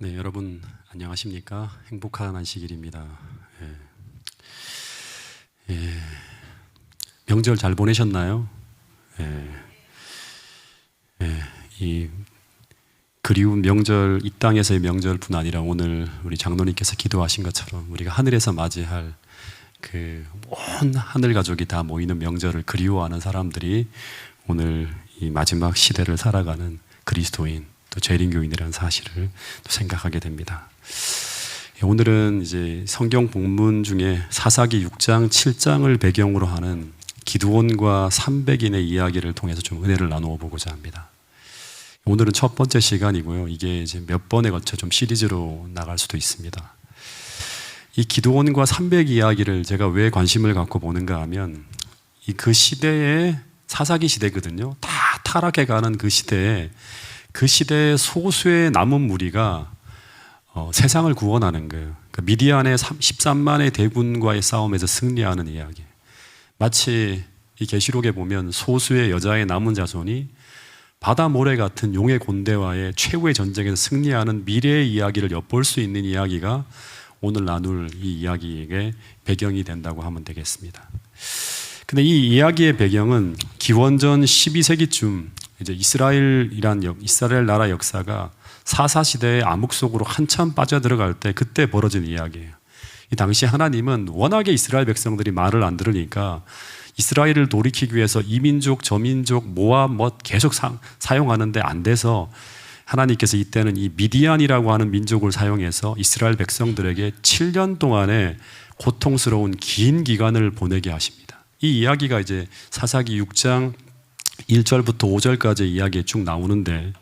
네, 여러분 안녕하십니까? 행복한 안식일입니다. 명절 잘 보내셨나요? 이 그리운 명절, 이 땅에서의 명절뿐 아니라 오늘 우리 장로님께서 기도하신 것처럼 우리가 하늘에서 맞이할 그 온 하늘 가족이 다 모이는 명절을 그리워하는 사람들이 오늘 이 마지막 시대를 살아가는 그리스도인, 또 재림교인이라는 사실을 또 생각하게 됩니다. 오늘은 이제 성경 본문 중에 사사기 6장, 7장을 배경으로 하는 기드온과 300인의 이야기를 통해서 좀 은혜를 나누어 보고자 합니다. 오늘은 첫 번째 시간이고요. 이게 이제 몇 번에 걸쳐 좀 시리즈로 나갈 수도 있습니다. 이 기드온과 300 이야기를 제가 왜 관심을 갖고 보는가 하면 그 시대의 사사기 시대거든요. 다 타락해가는 그 시대에 소수의 남은 무리가 세상을 구원하는 거예요. 그러니까 미디안의 13만의 대군과의 싸움에서 승리하는 이야기. 마치 이 계시록에 보면 소수의 여자의 남은 자손이 바다 모래 같은 용의 군대와의 최후의 전쟁에서 승리하는 미래의 이야기를 엿볼 수 있는 이야기가 오늘 나눌 이 이야기의 배경이 된다고 하면 되겠습니다. 근데 이 이야기의 배경은 기원전 12세기쯤 이제 이스라엘 나라 역사가 사사시대의 암흑 속으로 한참 빠져들어갈 때 그때 벌어진 이야기예요. 이 당시 하나님은 워낙에 이스라엘 백성들이 말을 안 들으니까 이스라엘을 돌이키기 위해서 이민족, 저민족, 모압 계속 사용하는데 안 돼서 하나님께서 이때는 이 미디안이라고 하는 민족을 사용해서 이스라엘 백성들에게 7년 동안의 고통스러운 긴 기간을 보내게 하십니다. 이 이야기가 이제 사사기 6장 1절부터 5절까지 이야기에 쭉 나오는데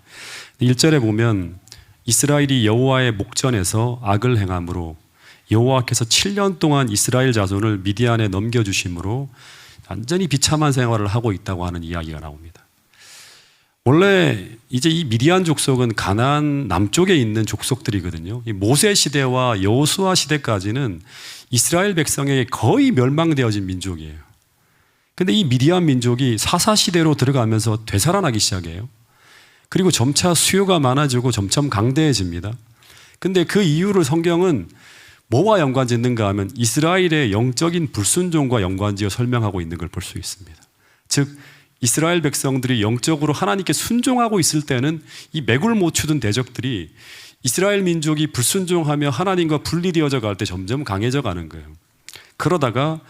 1절에 보면 이스라엘이 여호와의 목전에서 악을 행함으로 여호와께서 7년 동안 이스라엘 자손을 미디안에 넘겨주심으로 완전히 비참한 생활을 하고 있다고 하는 이야기가 나옵니다. 원래 이제 이 미디안 족속은 가나안 남쪽에 있는 족속들이거든요. 이 모세 시대와 여호수아 시대까지는 이스라엘 백성에게 거의 멸망되어진 민족이에요. 근데 이 미디안 민족이 사사시대로 들어가면서 되살아나기 시작해요. 그리고 점차 수요가 많아지고 점점 강대해집니다. 근데 그 이유를 성경은 뭐와 연관짓는가 하면 이스라엘의 영적인 불순종과 연관지어 설명하고 있는 걸 볼 수 있습니다. 즉 이스라엘 백성들이 영적으로 하나님께 순종하고 있을 때는 이 맥을 못 추던 대적들이 이스라엘 민족이 불순종하며 하나님과 분리되어져 갈 때 점점 강해져 가는 거예요. 그러다가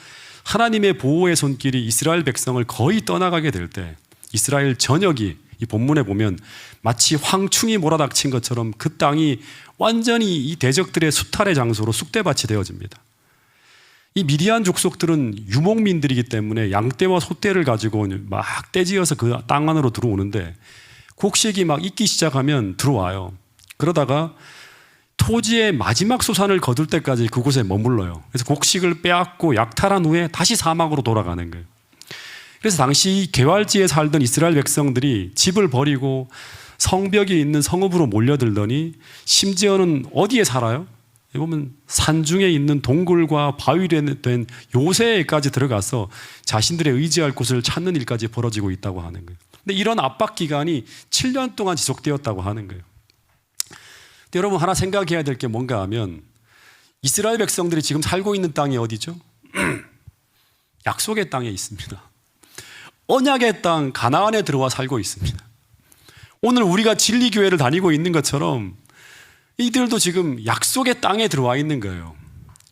하나님의 보호의 손길이 이스라엘 백성을 거의 떠나가게 될 때 이스라엘 전역이 이 본문에 보면 마치 황충이 몰아닥친 것처럼 그 땅이 완전히 이 대적들의 수탈의 장소로 쑥대밭이 되어집니다. 이 미디안 족속들은 유목민들이기 때문에 양떼와 소떼를 가지고 막 떼지어서 그 땅 안으로 들어오는데 곡식이 막 익기 시작하면 들어와요. 그러다가 토지의 마지막 소산을 거둘 때까지 그곳에 머물러요. 그래서 곡식을 빼앗고 약탈한 후에 다시 사막으로 돌아가는 거예요. 그래서 당시 개활지에 살던 이스라엘 백성들이 집을 버리고 성벽이 있는 성읍으로 몰려들더니 심지어는 어디에 살아요? 보면 산중에 있는 동굴과 바위로 된 요새까지 들어가서 자신들의 의지할 곳을 찾는 일까지 벌어지고 있다고 하는 거예요. 근데 이런 압박 기간이 7년 동안 지속되었다고 하는 거예요. 근데 여러분 하나 생각해야 될 게 뭔가 하면 이스라엘 백성들이 지금 살고 있는 땅이 어디죠? 약속의 땅에 있습니다. 언약의 땅 가나안에 들어와 살고 있습니다. 오늘 우리가 진리교회를 다니고 있는 것처럼 이들도 지금 약속의 땅에 들어와 있는 거예요.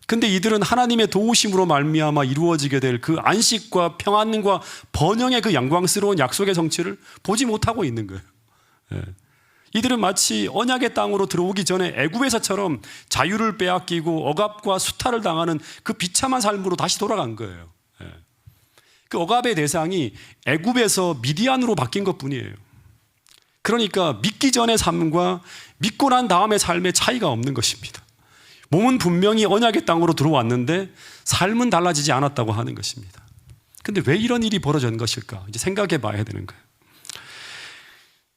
근데 이들은 하나님의 도우심으로 말미암아 이루어지게 될 그 안식과 평안과 번영의 그 영광스러운 약속의 성취를 보지 못하고 있는 거예요. 이들은 마치 언약의 땅으로 들어오기 전에 애굽에서처럼 자유를 빼앗기고 억압과 수탈을 당하는 그 비참한 삶으로 다시 돌아간 거예요. 그 억압의 대상이 애굽에서 미디안으로 바뀐 것뿐이에요. 그러니까 믿기 전의 삶과 믿고 난 다음의 삶의 차이가 없는 것입니다. 몸은 분명히 언약의 땅으로 들어왔는데 삶은 달라지지 않았다고 하는 것입니다. 근데 왜 이런 일이 벌어진 것일까? 이제 생각해 봐야 되는 거예요.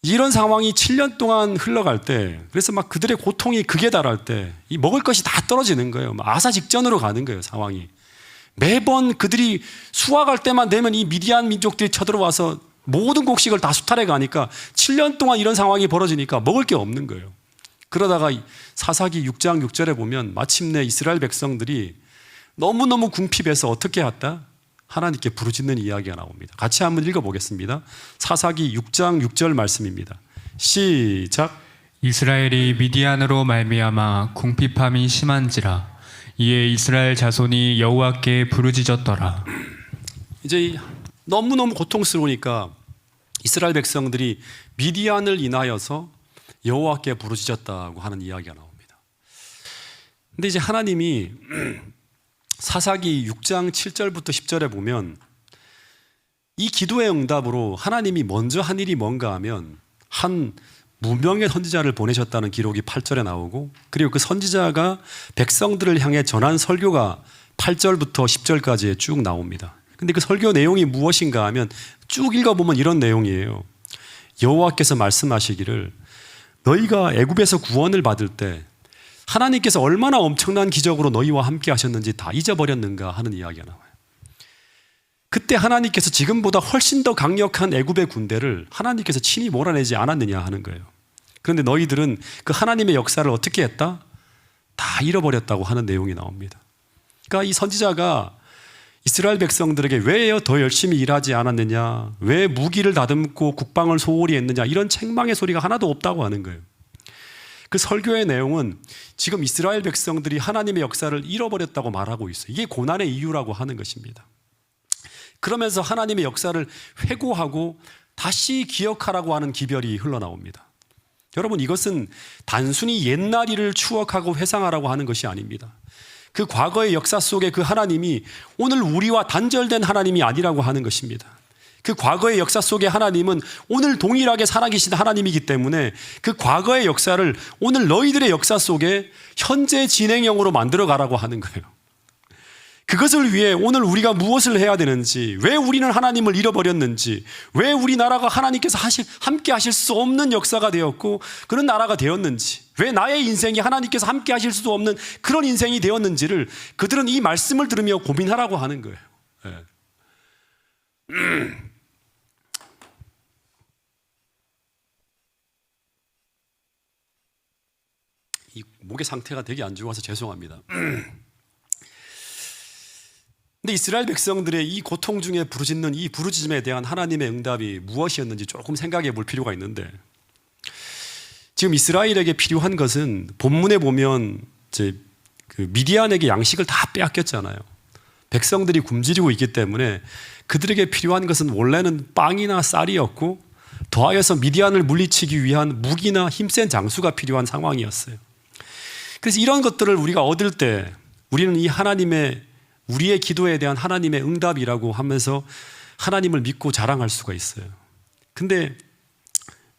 이런 상황이 7년 동안 흘러갈 때, 그래서 막 그들의 고통이 극에 달할 때, 이 먹을 것이 다 떨어지는 거예요. 아사 직전으로 가는 거예요, 상황이. 매번 그들이 수확할 때만 되면 이 미디안 민족들이 쳐들어와서 모든 곡식을 다 수탈해 가니까 7년 동안 이런 상황이 벌어지니까 먹을 게 없는 거예요. 그러다가 사사기 6장 6절에 보면 마침내 이스라엘 백성들이 너무너무 궁핍해서 어떻게 했다? 하나님께 부르짖는 이야기가 나옵니다. 같이 한번 읽어보겠습니다. 사사기 6장 6절 말씀입니다. 시작. 이스라엘이 미디안으로 말미암아 궁핍함이 심한지라 이에 이스라엘 자손이 여호와께 부르짖었더라. 이제 너무너무 고통스러우니까 이스라엘 백성들이 미디안을 인하여서 여호와께 부르짖었다고 하는 이야기가 나옵니다. 근데 이제 하나님이 사사기 6장 7절부터 10절에 보면 이 기도의 응답으로 하나님이 먼저 한 일이 뭔가 하면 한 무명의 선지자를 보내셨다는 기록이 8절에 나오고, 그리고 그 선지자가 백성들을 향해 전한 설교가 8절부터 10절까지 쭉 나옵니다. 근데 그 설교 내용이 무엇인가 하면 쭉 읽어보면 이런 내용이에요. 여호와께서 말씀하시기를 너희가 애굽에서 구원을 받을 때 하나님께서 얼마나 엄청난 기적으로 너희와 함께 하셨는지 다 잊어버렸는가 하는 이야기가 나와요. 그때 하나님께서 지금보다 훨씬 더 강력한 애굽의 군대를 하나님께서 친히 몰아내지 않았느냐 하는 거예요. 그런데 너희들은 그 하나님의 역사를 어떻게 했다? 다 잃어버렸다고 하는 내용이 나옵니다. 그러니까 이 선지자가 이스라엘 백성들에게 왜 더 열심히 일하지 않았느냐, 왜 무기를 다듬고 국방을 소홀히 했느냐, 이런 책망의 소리가 하나도 없다고 하는 거예요. 그 설교의 내용은 지금 이스라엘 백성들이 하나님의 역사를 잃어버렸다고 말하고 있어요. 이게 고난의 이유라고 하는 것입니다. 그러면서 하나님의 역사를 회고하고 다시 기억하라고 하는 기별이 흘러나옵니다. 여러분, 이것은 단순히 옛날 일을 추억하고 회상하라고 하는 것이 아닙니다. 그 과거의 역사 속에 그 하나님이 오늘 우리와 단절된 하나님이 아니라고 하는 것입니다. 그 과거의 역사 속의 하나님은 오늘 동일하게 살아계신 하나님이기 때문에 그 과거의 역사를 오늘 너희들의 역사 속에 현재 진행형으로 만들어 가라고 하는 거예요. 그것을 위해 오늘 우리가 무엇을 해야 되는지, 왜 우리는 하나님을 잃어버렸는지, 왜 우리나라가 하나님께서 함께 하실 수 없는 역사가 되었고 그런 나라가 되었는지, 왜 나의 인생이 하나님께서 함께 하실 수 없는 그런 인생이 되었는지를 그들은 이 말씀을 들으며 고민하라고 하는 거예요. 네. 이 목의 상태가 되게 안 좋아서 죄송합니다. 근데 이스라엘 백성들의 이 고통 중에 부르짖는 이 부르짖음에 대한 하나님의 응답이 무엇이었는지 조금 생각해 볼 필요가 있는데, 지금 이스라엘에게 필요한 것은 본문에 보면 이제 그 미디안에게 양식을 다 빼앗겼잖아요. 백성들이 굶주리고 있기 때문에 그들에게 필요한 것은 원래는 빵이나 쌀이었고 더하여서 미디안을 물리치기 위한 무기나 힘센 장수가 필요한 상황이었어요. 그래서 이런 것들을 우리가 얻을 때 우리는 이 하나님의 우리의 기도에 대한 하나님의 응답이라고 하면서 하나님을 믿고 자랑할 수가 있어요. 근데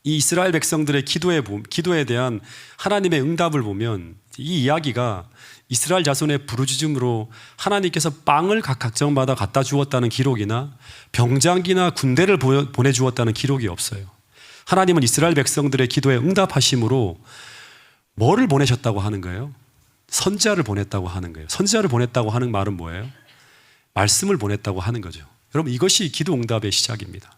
이 이스라엘 백성들의 기도에 대한 하나님의 응답을 보면 이 이야기가 이스라엘 자손의 부르짖음으로 하나님께서 빵을 각 각정마다 갖다 주었다는 기록이나 병장기나 군대를 보내주었다는 기록이 없어요. 하나님은 이스라엘 백성들의 기도에 응답하심으로 뭐를 보내셨다고 하는 거예요? 선지자를 보냈다고 하는 거예요. 선지자를 보냈다고 하는 말은 뭐예요? 말씀을 보냈다고 하는 거죠. 여러분, 이것이 기도 응답의 시작입니다.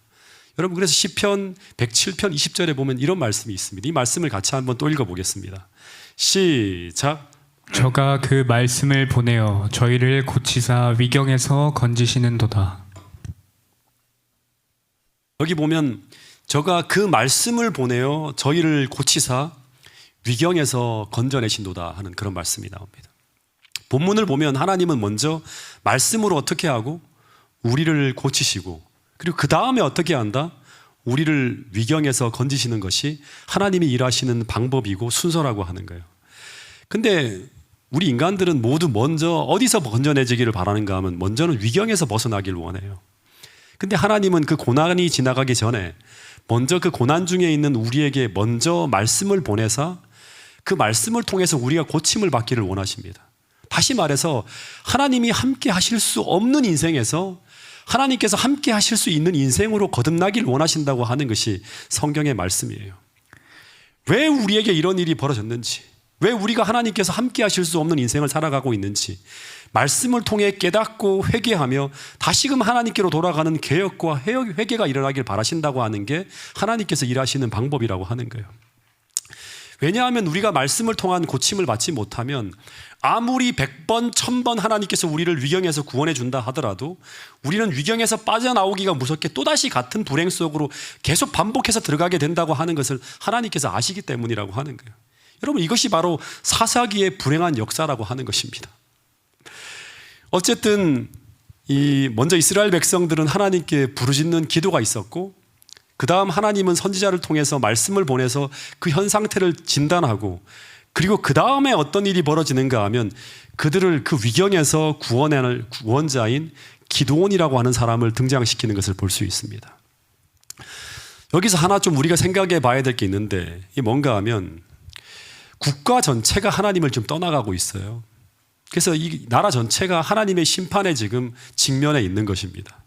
여러분, 그래서 시편 107편 20절에 보면 이런 말씀이 있습니다. 이 말씀을 같이 한번 또 읽어보겠습니다. 시작. 저가 그 말씀을 보내어 저희를 고치사 위경에서 건지시는도다. 여기 보면 저가 그 말씀을 보내어 저희를 고치사 위경에서 건져내신도다 하는 그런 말씀이 나옵니다. 본문을 보면 하나님은 먼저 말씀으로 어떻게 하고 우리를 고치시고, 그리고 그 다음에 어떻게 한다? 우리를 위경에서 건지시는 것이 하나님이 일하시는 방법이고 순서라고 하는 거예요. 근데 우리 인간들은 모두 먼저 어디서 건져내지기를 바라는가 하면 먼저는 위경에서 벗어나길 원해요. 근데 하나님은 그 고난이 지나가기 전에 먼저 그 고난 중에 있는 우리에게 먼저 말씀을 보내서 그 말씀을 통해서 우리가 고침을 받기를 원하십니다. 다시 말해서 하나님이 함께 하실 수 없는 인생에서 하나님께서 함께 하실 수 있는 인생으로 거듭나기를 원하신다고 하는 것이 성경의 말씀이에요. 왜 우리에게 이런 일이 벌어졌는지, 왜 우리가 하나님께서 함께 하실 수 없는 인생을 살아가고 있는지 말씀을 통해 깨닫고 회개하며 다시금 하나님께로 돌아가는 개혁과 회개가 일어나길 바라신다고 하는 게 하나님께서 일하시는 방법이라고 하는 거예요. 왜냐하면 우리가 말씀을 통한 고침을 받지 못하면 아무리 100번, 1000번 하나님께서 우리를 위경에서 구원해 준다 하더라도 우리는 위경에서 빠져나오기가 무섭게 또다시 같은 불행 속으로 계속 반복해서 들어가게 된다고 하는 것을 하나님께서 아시기 때문이라고 하는 거예요. 여러분, 이것이 바로 사사기의 불행한 역사라고 하는 것입니다. 어쨌든 먼저 이스라엘 백성들은 하나님께 부르짖는 기도가 있었고, 그 다음 하나님은 선지자를 통해서 말씀을 보내서 그 현 상태를 진단하고, 그리고 그 다음에 어떤 일이 벌어지는가 하면 그들을 그 위경에서 구원할 구원자인 기드온이라고 하는 사람을 등장시키는 것을 볼 수 있습니다. 여기서 하나 좀 우리가 생각해 봐야 될 게 있는데, 이게 뭔가 하면 국가 전체가 하나님을 좀 떠나가고 있어요. 그래서 이 나라 전체가 하나님의 심판에 지금 직면해 있는 것입니다.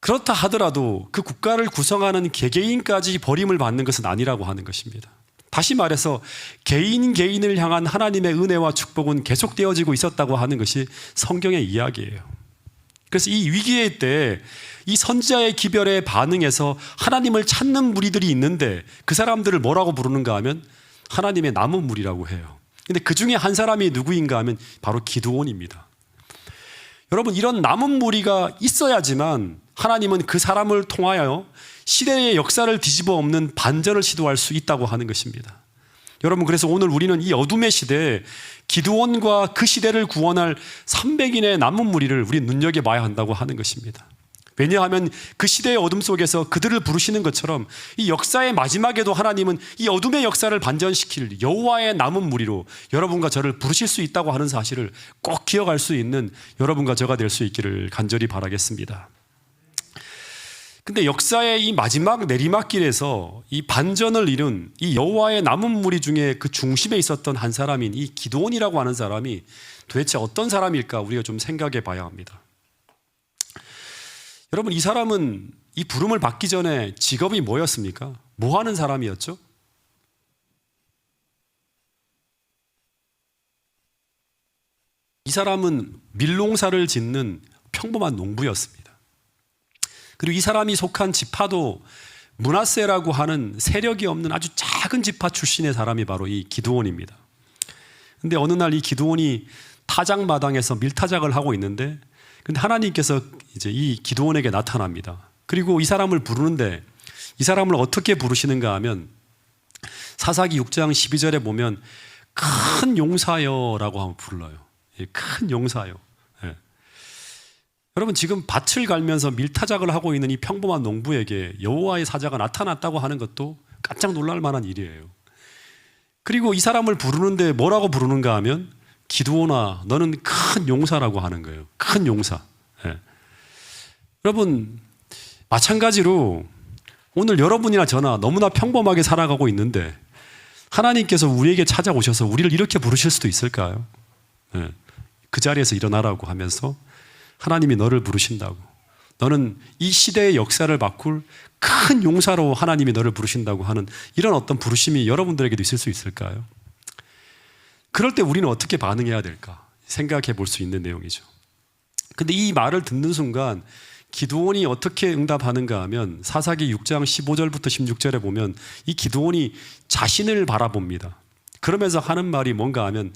그렇다 하더라도 그 국가를 구성하는 개개인까지 버림을 받는 것은 아니라고 하는 것입니다. 다시 말해서 개인을 향한 하나님의 은혜와 축복은 계속되어지고 있었다고 하는 것이 성경의 이야기예요. 그래서 이 위기의 때 이 선지자의 기별에 반응해서 하나님을 찾는 무리들이 있는데 그 사람들을 뭐라고 부르는가 하면 하나님의 남은 무리라고 해요. 근데 그 중에 한 사람이 누구인가 하면 바로 기드온입니다. 여러분, 이런 남은 무리가 있어야지만 하나님은 그 사람을 통하여 시대의 역사를 뒤집어 엎는 반전을 시도할 수 있다고 하는 것입니다. 여러분, 그래서 오늘 우리는 이 어둠의 시대에 기드온과 그 시대를 구원할 300인의 남은 무리를 우리 눈여겨봐야 한다고 하는 것입니다. 왜냐하면 그 시대의 어둠 속에서 그들을 부르시는 것처럼 이 역사의 마지막에도 하나님은 이 어둠의 역사를 반전시킬 여호와의 남은 무리로 여러분과 저를 부르실 수 있다고 하는 사실을 꼭 기억할 수 있는 여러분과 저가 될 수 있기를 간절히 바라겠습니다. 근데 역사의 이 마지막 내리막길에서 이 반전을 이룬 이 여호와의 남은 무리 중에 그 중심에 있었던 한 사람인 이 기드온이라고 하는 사람이 도대체 어떤 사람일까 우리가 좀 생각해 봐야 합니다. 여러분, 이 사람은 이 부름을 받기 전에 직업이 뭐였습니까? 뭐 하는 사람이었죠? 이 사람은 밀농사를 짓는 평범한 농부였습니다. 그리고 이 사람이 속한 지파도 므낫세라고 하는 세력이 없는 아주 작은 지파 출신의 사람이 바로 이 기드온입니다. 근데 어느 날 이 기드온이 타작마당에서 밀타작을 하고 있는데, 근데 하나님께서 이제 이 기드온에게 나타납니다. 그리고 이 사람을 부르는데 이 사람을 어떻게 부르시는가 하면 사사기 6장 12절에 보면 큰 용사여라고 한번 불러요. 큰 용사여. 예. 여러분, 지금 밭을 갈면서 밀타작을 하고 있는 이 평범한 농부에게 여호와의 사자가 나타났다고 하는 것도 깜짝 놀랄 만한 일이에요. 그리고 이 사람을 부르는데 뭐라고 부르는가 하면 기드온아, 너는 큰 용사라고 하는 거예요. 큰 용사. 예. 여러분, 마찬가지로 오늘 여러분이나 저나 너무나 평범하게 살아가고 있는데 하나님께서 우리에게 찾아오셔서 우리를 이렇게 부르실 수도 있을까요? 예. 그 자리에서 일어나라고 하면서 하나님이 너를 부르신다고, 너는 이 시대의 역사를 바꿀 큰 용사로 하나님이 너를 부르신다고 하는 이런 어떤 부르심이 여러분들에게도 있을 수 있을까요? 그럴 때 우리는 어떻게 반응해야 될까 생각해 볼 수 있는 내용이죠. 근데 이 말을 듣는 순간 기드온이 어떻게 응답하는가 하면 사사기 6장 15절부터 16절에 보면 이 기드온이 자신을 바라봅니다. 그러면서 하는 말이 뭔가 하면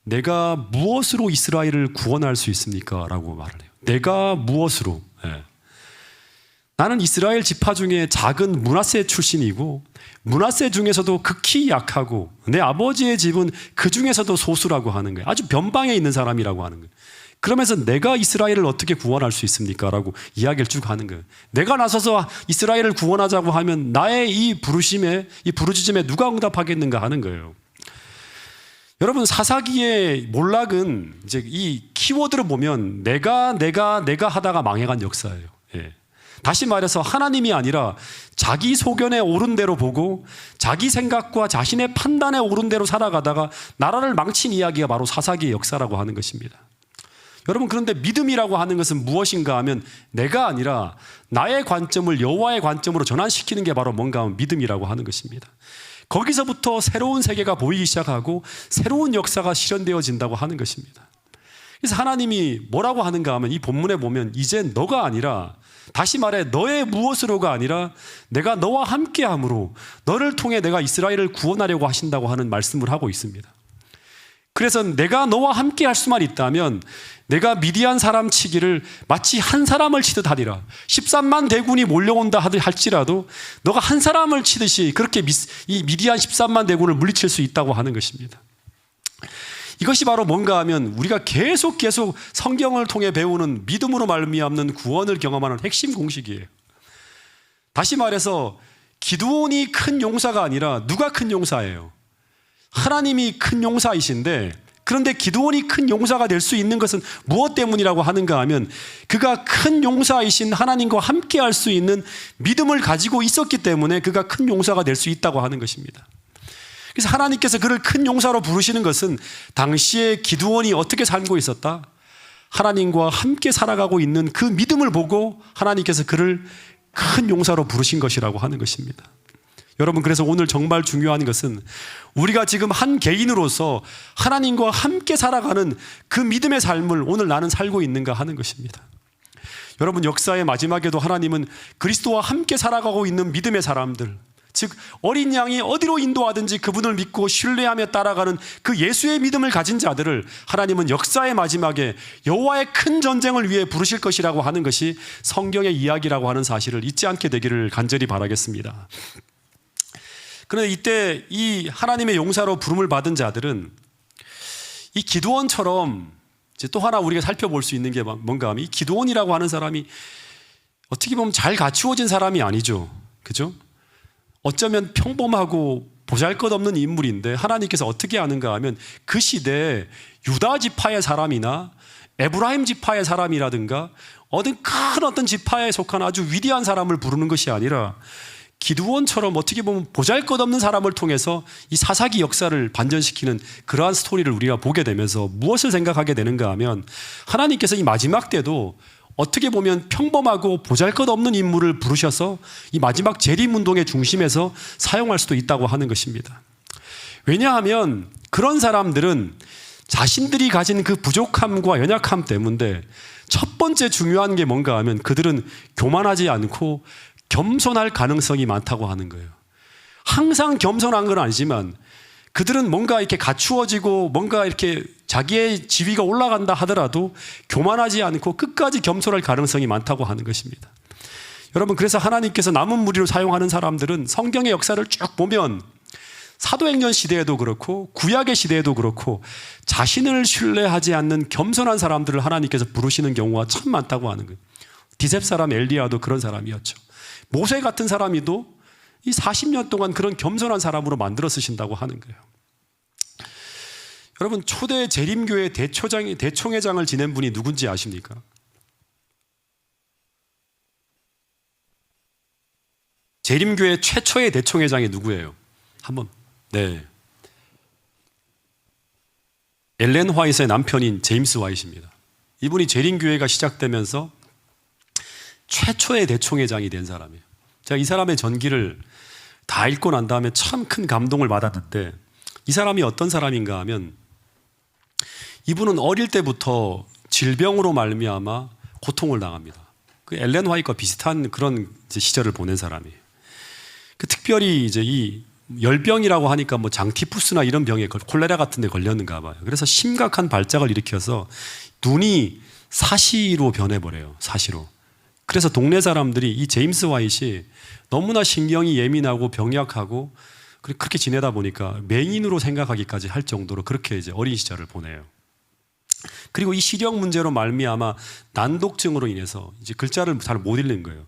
내가 무엇으로 이스라엘을 구원할 수 있습니까? 라고 말을 해요. 내가 무엇으로? 예. 나는 이스라엘 지파 중에 작은 므낫세 출신이고 므낫세 중에서도 극히 약하고 내 아버지의 집은 그 중에서도 소수라고 하는 거예요. 아주 변방에 있는 사람이라고 하는 거예요. 그러면서 내가 이스라엘을 어떻게 구원할 수 있습니까? 라고 이야기를 쭉 하는 거예요. 내가 나서서 이스라엘을 구원하자고 하면 나의 이 부르심에, 이 부르짖음에 누가 응답하겠는가 하는 거예요. 여러분, 사사기의 몰락은 이제 이 키워드를 보면 내가 하다가 망해간 역사예요. 예. 다시 말해서 하나님이 아니라 자기 소견에 옳은 대로 보고 자기 생각과 자신의 판단에 옳은 대로 살아가다가 나라를 망친 이야기가 바로 사사기의 역사라고 하는 것입니다. 여러분, 그런데 믿음이라고 하는 것은 무엇인가 하면 내가 아니라 나의 관점을 여호와의 관점으로 전환시키는 게 바로 뭔가 하면 믿음이라고 하는 것입니다. 거기서부터 새로운 세계가 보이기 시작하고 새로운 역사가 실현되어진다고 하는 것입니다. 그래서 하나님이 뭐라고 하는가 하면 이 본문에 보면 이제 너가 아니라 다시 말해 너의 무엇으로가 아니라 내가 너와 함께함으로 너를 통해 내가 이스라엘을 구원하려고 하신다고 하는 말씀을 하고 있습니다. 그래서 내가 너와 함께 할 수만 있다면 내가 미디안 사람 치기를 마치 한 사람을 치듯 하리라. 13만 대군이 몰려온다 할지라도 너가 한 사람을 치듯이 그렇게 이 미디안 13만 대군을 물리칠 수 있다고 하는 것입니다. 이것이 바로 뭔가 하면 우리가 계속 성경을 통해 배우는 믿음으로 말미암는 구원을 경험하는 핵심 공식이에요. 다시 말해서 기드온이 큰 용사가 아니라 누가 큰 용사예요? 하나님이 큰 용사이신데, 그런데 기드온이 큰 용사가 될 수 있는 것은 무엇 때문이라고 하는가 하면 그가 큰 용사이신 하나님과 함께 할 수 있는 믿음을 가지고 있었기 때문에 그가 큰 용사가 될 수 있다고 하는 것입니다. 그래서 하나님께서 그를 큰 용사로 부르시는 것은 당시에 기드온이 어떻게 살고 있었다? 하나님과 함께 살아가고 있는 그 믿음을 보고 하나님께서 그를 큰 용사로 부르신 것이라고 하는 것입니다. 여러분, 그래서 오늘 정말 중요한 것은 우리가 지금 한 개인으로서 하나님과 함께 살아가는 그 믿음의 삶을 오늘 나는 살고 있는가 하는 것입니다. 여러분, 역사의 마지막에도 하나님은 그리스도와 함께 살아가고 있는 믿음의 사람들, 즉 어린 양이 어디로 인도하든지 그분을 믿고 신뢰하며 따라가는 그 예수의 믿음을 가진 자들을 하나님은 역사의 마지막에 여호와의 큰 전쟁을 위해 부르실 것이라고 하는 것이 성경의 이야기라고 하는 사실을 잊지 않게 되기를 간절히 바라겠습니다. 그런데 이때 이 하나님의 용사로 부름을 받은 자들은 이 기드온처럼 이제 또 하나 우리가 살펴볼 수 있는 게 뭔가 하면 이 기드온이라고 하는 사람이 어떻게 보면 잘 갖추어진 사람이 아니죠. 그죠? 어쩌면 평범하고 보잘것없는 인물인데 하나님께서 어떻게 아는가 하면 그 시대에 유다 지파의 사람이나 에브라임 지파의 사람이라든가 큰 어떤 지파에 속한 아주 위대한 사람을 부르는 것이 아니라 기드온처럼 어떻게 보면 보잘것없는 사람을 통해서 이 사사기 역사를 반전시키는 그러한 스토리를 우리가 보게 되면서 무엇을 생각하게 되는가 하면 하나님께서 이 마지막 때도 어떻게 보면 평범하고 보잘것없는 인물을 부르셔서 이 마지막 재림운동의 중심에서 사용할 수도 있다고 하는 것입니다. 왜냐하면 그런 사람들은 자신들이 가진 그 부족함과 연약함 때문에 첫 번째 중요한 게 뭔가 하면 그들은 교만하지 않고 겸손할 가능성이 많다고 하는 거예요. 항상 겸손한 건 아니지만 그들은 뭔가 이렇게 갖추어지고 뭔가 이렇게 자기의 지위가 올라간다 하더라도 교만하지 않고 끝까지 겸손할 가능성이 많다고 하는 것입니다. 여러분, 그래서 하나님께서 남은 무리로 사용하는 사람들은 성경의 역사를 쭉 보면 사도행전 시대에도 그렇고 구약의 시대에도 그렇고 자신을 신뢰하지 않는 겸손한 사람들을 하나님께서 부르시는 경우가 참 많다고 하는 거예요. 디셉 사람 엘리야도 그런 사람이었죠. 모세 같은 사람이도 이 40년 동안 그런 겸손한 사람으로 만들어 쓰신다고 하는 거예요. 여러분, 초대 재림교회 대총회장을 지낸 분이 누군지 아십니까? 재림교회 최초의 대총회장이 누구예요? 한번. 네. 엘렌 화이트의 남편인 제임스 화이트입니다. 이분이 재림교회가 시작되면서 최초의 대총회장이 된 사람이에요. 제가 이 사람의 전기를 다 읽고 난 다음에 참 큰 감동을 받았는데 이 사람이 어떤 사람인가 하면 이분은 어릴 때부터 질병으로 말미암아 고통을 당합니다. 그 엘렌 화이트와 비슷한 그런 시절을 보낸 사람이에요. 그 특별히 이제 이 열병이라고 하니까 뭐 장티푸스나 이런 병에 콜레라 같은 데 걸렸는가 봐요. 그래서 심각한 발작을 일으켜서 눈이 사시로 변해버려요. 사시로. 그래서 동네 사람들이 이 제임스 화이트이 너무나 신경이 예민하고 병약하고 그렇게 지내다 보니까 맹인으로 생각하기까지 할 정도로 그렇게 이제 어린 시절을 보내요. 그리고 이 시력 문제로 말미암아 난독증으로 인해서 이제 글자를 잘 못 읽는 거예요.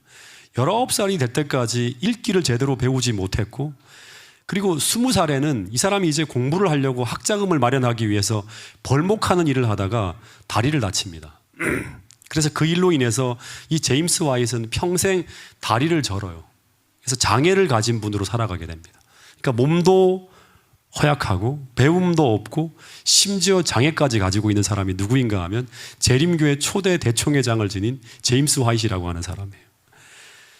19살이 될 때까지 읽기를 제대로 배우지 못했고, 그리고 20살에는 이 사람이 이제 공부를 하려고 학자금을 마련하기 위해서 벌목하는 일을 하다가 다리를 다칩니다. 그래서 그 일로 인해서 이 제임스 화이트는 평생 다리를 절어요. 그래서 장애를 가진 분으로 살아가게 됩니다. 그러니까 몸도 허약하고 배움도 없고 심지어 장애까지 가지고 있는 사람이 누구인가 하면 재림교회 초대 대총회장을 지닌 제임스 화이트라고 하는 사람이에요.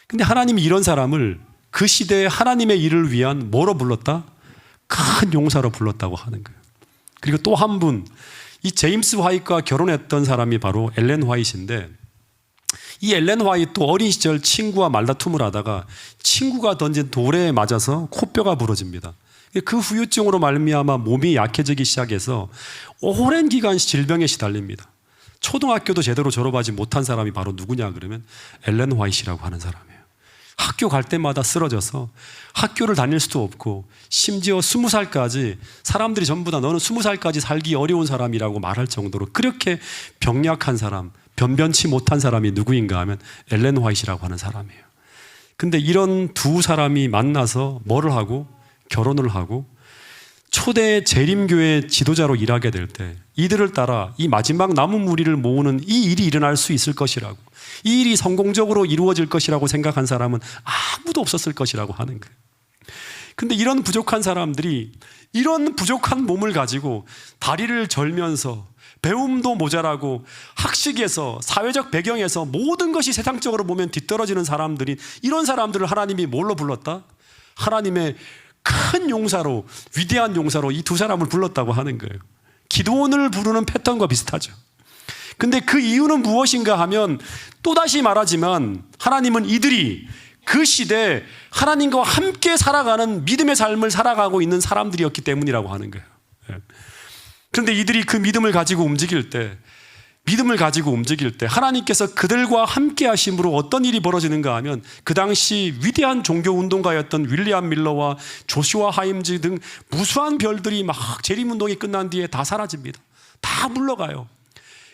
근데 하나님이 이런 사람을 그 시대에 하나님의 일을 위한 뭐로 불렀다? 큰 용사로 불렀다고 하는 거예요. 그리고 또 한 분, 이 제임스 화이트와 결혼했던 사람이 바로 엘렌 화이트인데 이 엘렌 화이트 어린 시절 친구와 말다툼을 하다가 친구가 던진 돌에 맞아서 코뼈가 부러집니다. 그 후유증으로 말미암아 몸이 약해지기 시작해서 오랜 기간 질병에 시달립니다. 초등학교도 제대로 졸업하지 못한 사람이 바로 누구냐 그러면 엘렌 화이트라고 하는 사람이에요. 학교 갈 때마다 쓰러져서 학교를 다닐 수도 없고 심지어 20살까지 사람들이 전부 다 너는 20살까지 살기 어려운 사람이라고 말할 정도로 그렇게 병약한 사람, 변변치 못한 사람이 누구인가 하면 엘렌 화이트라고 하는 사람이에요. 근데 이런 두 사람이 만나서 뭐를 하고 결혼을 하고 초대 재림교회 지도자로 일하게 될 때 이들을 따라 이 마지막 남은 무리를 모으는 이 일이 일어날 수 있을 것이라고, 이 일이 성공적으로 이루어질 것이라고 생각한 사람은 아무도 없었을 것이라고 하는 거예요. 근데 이런 부족한 사람들이 이런 부족한 몸을 가지고 다리를 절면서 배움도 모자라고 학식에서 사회적 배경에서 모든 것이 세상적으로 보면 뒤떨어지는 사람들이, 이런 사람들을 하나님이 뭘로 불렀다? 하나님의 큰 용사로, 위대한 용사로 이 두 사람을 불렀다고 하는 거예요. 기드온을 부르는 패턴과 비슷하죠. 근데 그 이유는 무엇인가 하면 또다시 말하지만 하나님은 이들이 그 시대에 하나님과 함께 살아가는 믿음의 삶을 살아가고 있는 사람들이었기 때문이라고 하는 거예요. 그런데 이들이 그 믿음을 가지고 움직일 때 하나님께서 그들과 함께 하심으로 어떤 일이 벌어지는가 하면 그 당시 위대한 종교운동가였던 윌리엄 밀러와 조슈아 하임즈 등 무수한 별들이 막 재림운동이 끝난 뒤에 다 사라집니다. 다 물러가요.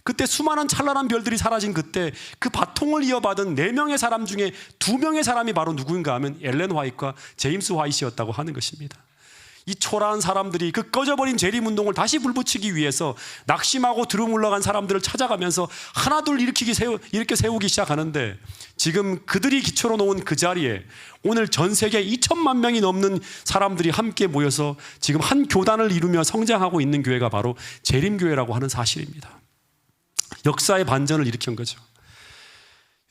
그때 수많은 찬란한 별들이 사라진 그때 그 바통을 이어받은 4명의 사람 중에 2명의 사람이 바로 누구인가 하면 엘렌 화이트와 제임스 화이트였다고 하는 것입니다. 이 초라한 사람들이 그 꺼져버린 재림운동을 다시 불붙이기 위해서 낙심하고 들어물러간 사람들을 찾아가면서 하나둘 이렇게 세우기 시작하는데, 지금 그들이 기초로 놓은 그 자리에 오늘 전 세계 2천만 명이 넘는 사람들이 함께 모여서 지금 한 교단을 이루며 성장하고 있는 교회가 바로 재림교회라고 하는 사실입니다. 역사의 반전을 일으킨 거죠.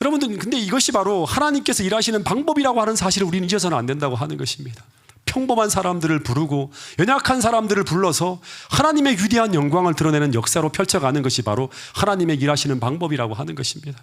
여러분들, 근데 이것이 바로 하나님께서 일하시는 방법이라고 하는 사실을 우리는 잊어서는 안 된다고 하는 것입니다. 평범한 사람들을 부르고 연약한 사람들을 불러서 하나님의 위대한 영광을 드러내는 역사로 펼쳐가는 것이 바로 하나님의 일하시는 방법이라고 하는 것입니다.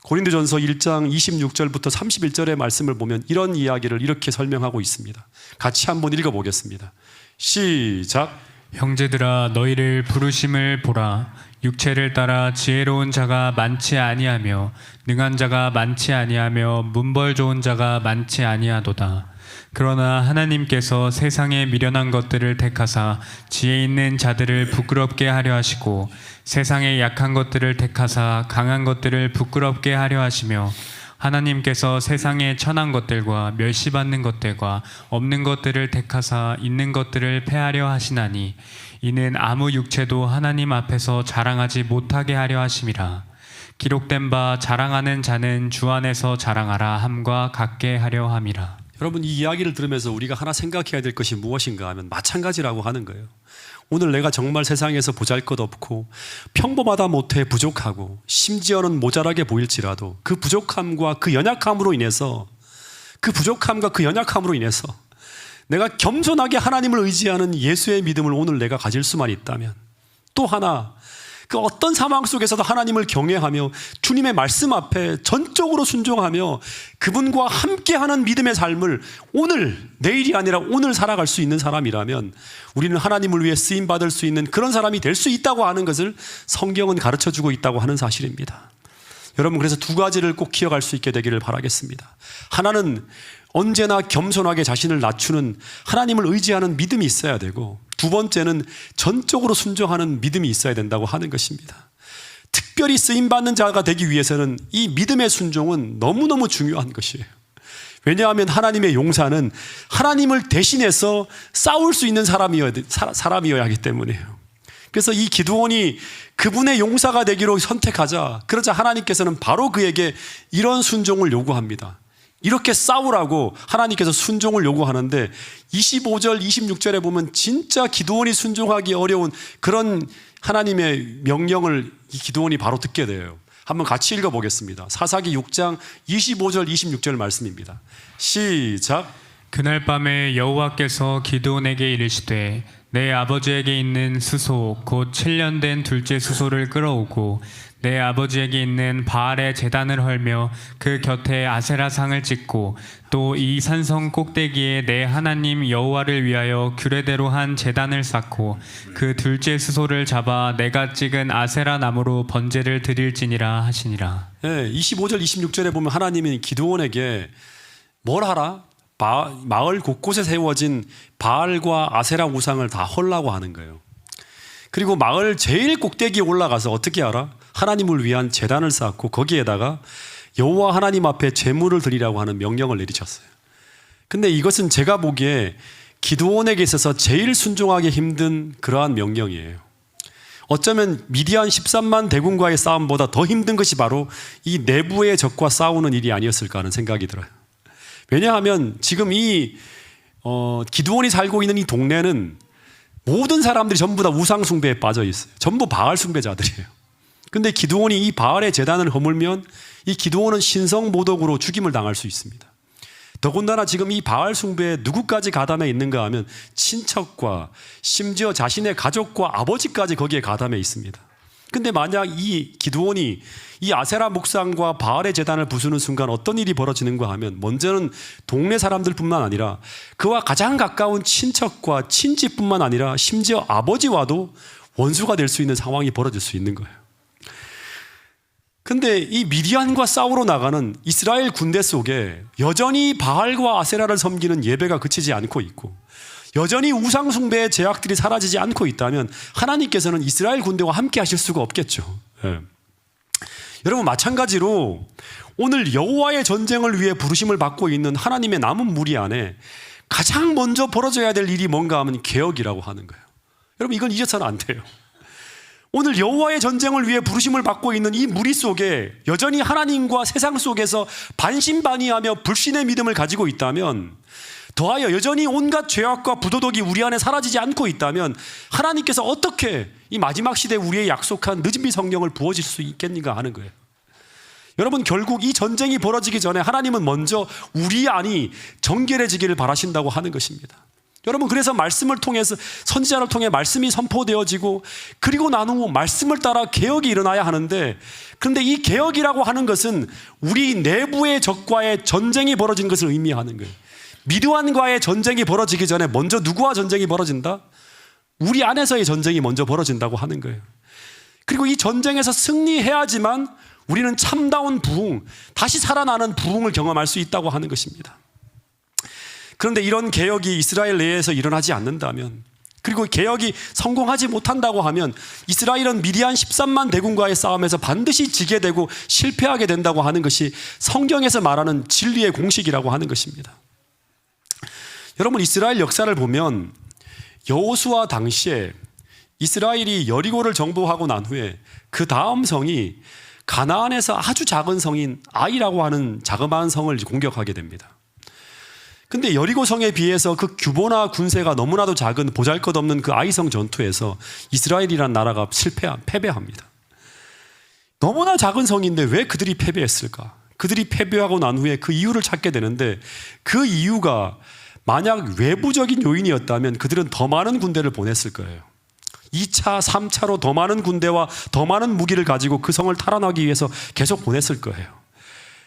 고린도전서 1장 26절부터 31절의 말씀을 보면 이런 이야기를 이렇게 설명하고 있습니다. 같이 한번 읽어보겠습니다. 시작. 형제들아, 너희를 부르심을 보라. 육체를 따라 지혜로운 자가 많지 아니하며 능한 자가 많지 아니하며 문벌 좋은 자가 많지 아니하도다. 그러나 하나님께서 세상에 미련한 것들을 택하사 지혜 있는 자들을 부끄럽게 하려 하시고 세상에 약한 것들을 택하사 강한 것들을 부끄럽게 하려 하시며 하나님께서 세상에 천한 것들과 멸시받는 것들과 없는 것들을 택하사 있는 것들을 패하려 하시나니 이는 아무 육체도 하나님 앞에서 자랑하지 못하게 하려 하심이라. 기록된 바 자랑하는 자는 주 안에서 자랑하라 함과 같게 하려 함이라. 여러분, 이 이야기를 들으면서 우리가 하나 생각해야 될 것이 무엇인가 하면 마찬가지라고 하는 거예요. 오늘 내가 정말 세상에서 보잘것없고 평범하다 못해 부족하고 심지어는 모자라게 보일지라도 그 부족함과 그 연약함으로 인해서 내가 겸손하게 하나님을 의지하는 예수의 믿음을 오늘 내가 가질 수만 있다면, 또 하나 그 어떤 상황 속에서도 하나님을 경외하며 주님의 말씀 앞에 전적으로 순종하며 그분과 함께하는 믿음의 삶을 오늘, 내일이 아니라 오늘 살아갈 수 있는 사람이라면 우리는 하나님을 위해 쓰임받을 수 있는 그런 사람이 될 수 있다고 하는 것을 성경은 가르쳐주고 있다고 하는 사실입니다. 여러분, 그래서 두 가지를 꼭 기억할 수 있게 되기를 바라겠습니다. 하나는 언제나 겸손하게 자신을 낮추는 하나님을 의지하는 믿음이 있어야 되고, 두 번째는 전적으로 순종하는 믿음이 있어야 된다고 하는 것입니다. 특별히 쓰임받는 자가 되기 위해서는 이 믿음의 순종은 너무너무 중요한 것이에요. 왜냐하면 하나님의 용사는 하나님을 대신해서 싸울 수 있는 사람이어야 하기 때문이에요. 그래서 이 기드온이 그분의 용사가 되기로 선택하자, 그러자 하나님께서는 바로 그에게 이런 순종을 요구합니다. 이렇게 싸우라고 하나님께서 순종을 요구하는데 25절 26절에 보면 진짜 기드온이 순종하기 어려운 그런 하나님의 명령을 이 기드온이 바로 듣게 돼요. 한번 같이 읽어보겠습니다. 사사기 6장 25절 26절 말씀입니다. 시작. 그날 밤에 여호와께서 기드온에게 이르시되 내 아버지에게 있는 수소 곧 7년 된 둘째 수소를 끌어오고 내 아버지에게 있는 바알의 제단을 헐며 그 곁에 아세라상을 찍고 또 이 산성 꼭대기에 내 하나님 여호와를 위하여 규례대로 한 제단을 쌓고 그 둘째 수소를 잡아 내가 찍은 아세라 나무로 번제를 드릴지니라 하시니라. 25절 26절에 보면 하나님이 기드온에게 뭘 하라? 마을 곳곳에 세워진 바알과 아세라 우상을 다 헐라고 하는 거예요. 그리고 마을 제일 꼭대기에 올라가서 어떻게 하라? 하나님을 위한 제단을 쌓고 거기에다가 여호와 하나님 앞에 제물을 드리라고 하는 명령을 내리셨어요. 근데 이것은 제가 보기에 기드온에게 있어서 제일 순종하기 힘든 그러한 명령이에요. 어쩌면 미디안 13만 대군과의 싸움보다 더 힘든 것이 바로 이 내부의 적과 싸우는 일이 아니었을까 하는 생각이 들어요. 왜냐하면 지금 기드온이 살고 있는 이 동네는 모든 사람들이 전부 다 우상 숭배에 빠져 있어요. 전부 바알 숭배자들이에요. 근데 기드온이 이 바알의 제단을 허물면 이 기드온은 신성 모독으로 죽임을 당할 수 있습니다. 더군다나 지금 이 바알 숭배에 누구까지 가담해 있는가 하면 친척과 심지어 자신의 가족과 아버지까지 거기에 가담해 있습니다. 근데 만약 이 기드온이 이 아세라 목상과 바알의 제단을 부수는 순간 어떤 일이 벌어지는가 하면 먼저는 동네 사람들뿐만 아니라 그와 가장 가까운 친척과 친지뿐만 아니라 심지어 아버지와도 원수가 될 수 있는 상황이 벌어질 수 있는 거예요. 근데 이 미디안과 싸우러 나가는 이스라엘 군대 속에 여전히 바알과 아세라를 섬기는 예배가 그치지 않고 있고 여전히 우상 숭배의 죄악들이 사라지지 않고 있다면 하나님께서는 이스라엘 군대와 함께 하실 수가 없겠죠. 여러분, 마찬가지로 오늘 여호와의 전쟁을 위해 부르심을 받고 있는 하나님의 남은 무리 안에 가장 먼저 벌어져야 될 일이 뭔가 하면 개혁이라고 하는 거예요. 여러분, 이건 잊어서는 안 돼요. 오늘 여호와의 전쟁을 위해 부르심을 받고 있는 이 무리 속에 여전히 하나님과 세상 속에서 반신반의하며 불신의 믿음을 가지고 있다면, 더하여 여전히 온갖 죄악과 부도덕이 우리 안에 사라지지 않고 있다면 하나님께서 어떻게 이 마지막 시대에 우리의 약속한 늦은비 성령을 부어질 수 있겠는가 하는 거예요. 여러분, 결국 이 전쟁이 벌어지기 전에 하나님은 먼저 우리 안이 정결해지기를 바라신다고 하는 것입니다. 여러분, 그래서 말씀을 통해서 선지자를 통해 말씀이 선포되어지고 그리고 난 후 말씀을 따라 개혁이 일어나야 하는데, 그런데 이 개혁이라고 하는 것은 우리 내부의 적과의 전쟁이 벌어진 것을 의미하는 거예요. 미드완과의 전쟁이 벌어지기 전에 먼저 누구와 전쟁이 벌어진다? 우리 안에서의 전쟁이 먼저 벌어진다고 하는 거예요. 그리고 이 전쟁에서 승리해야지만 우리는 참다운 부흥, 다시 살아나는 부흥을 경험할 수 있다고 하는 것입니다. 그런데 이런 개혁이 이스라엘 내에서 일어나지 않는다면, 그리고 개혁이 성공하지 못한다고 하면 이스라엘은 미디안 13만 대군과의 싸움에서 반드시 지게 되고 실패하게 된다고 하는 것이 성경에서 말하는 진리의 공식이라고 하는 것입니다. 여러분, 이스라엘 역사를 보면 여호수아 당시에 이스라엘이 여리고를 정복하고 난 후에 그 다음 성이 가나안에서 아주 작은 성인 아이라고 하는 자그마한 성을 공격하게 됩니다. 근데 여리고 성에 비해서 그 규모나 군세가 너무나도 작은 보잘것없는 그 아이성 전투에서 이스라엘이란 나라가 패배합니다. 너무나 작은 성인데 왜 그들이 패배했을까? 그들이 패배하고 난 후에 그 이유를 찾게 되는데, 그 이유가 만약 외부적인 요인이었다면 그들은 더 많은 군대를 보냈을 거예요. 2차, 3차로 더 많은 군대와 더 많은 무기를 가지고 그 성을 탈환하기 위해서 계속 보냈을 거예요.